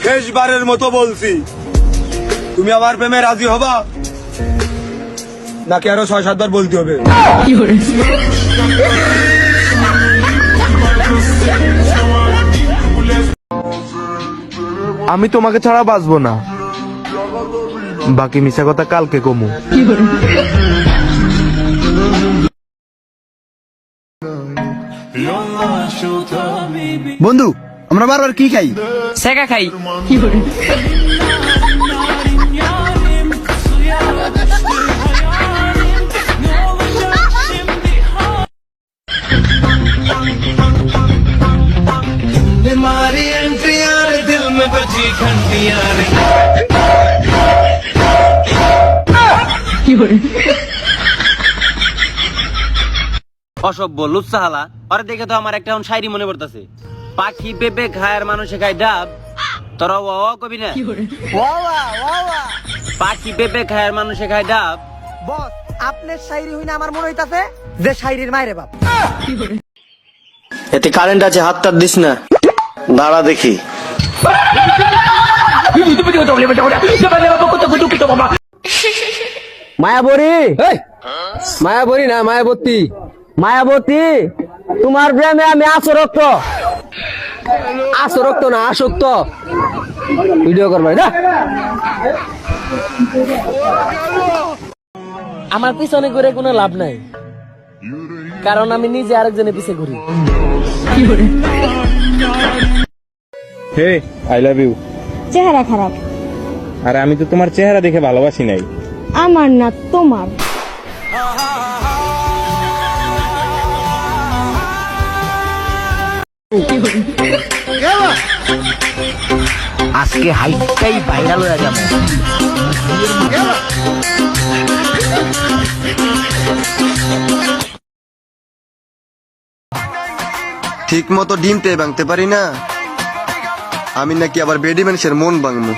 শেষবারের মতো বলছি, তুমি আমার প্রেমে রাজি হবা নাকি আরো 6-7 বার বলতে হবে? আমি তোমাকে ছাড়া বাঁচবো না, বাকি মিশা কথা কালকে কমু। বন্ধু, আমরা বারবার কি খাই? সেকা খাই। অসভ্য লুচ্চাহালা, আরে দেখে তো আমার একটা শায়রি মনে পড়তেছে। পাখি পেঁপে খায় আর মানুষে খায় ডাব, তোরা ওয়া কবি না? পাখি পেঁপে খায় আর মানুষে খায় ডাব। বস, আপনার শায়রি হইনা আমার মনে হইতাছে যে শায়রির মায়ের বাপ। এতে কারেন্ট আছে, হাতটা দিস না, দাঁড়া দেখি। মায়াবরী, মায়াবরী না মায়াবতী, মায়াবতী তোমার প্রেমে আমি আসক্ত, আসক্ত না আসক্ত। ভিডিও করবাই না আমার পিছনে ঘুরে কোনো লাভ নাই, কারণ আমি নিজে আরেকজনের পিছে ঘুরি। হে, আই লাভ ইউ। চেহারা খারাপ। আর আমি তো তোমার চেহারা দেখে ভালোবাসি নাই। আমার না তোমার। আজকে হাইটটাই ভাইরাল হয়ে যাবে। ঠিক মতো ডিমতে ভাঙতে পারি না, আমি নাকি আবার বেডি মানুষের মন ভাঙবো।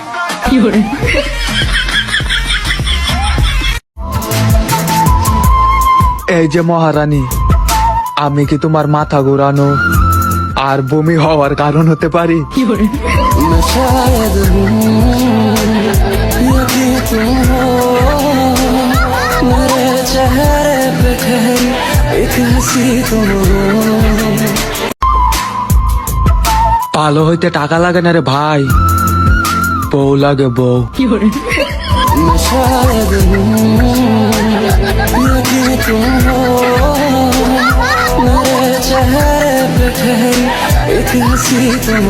এই যে মহারানী, আমি কি তোমার মাথা ঘোরানো আর বমি হওয়ার কারণ হতে পারি? ভালো হইতে টাকা লাগে না রে ভাই, বউ লাগে বউ। एक हंसी तुम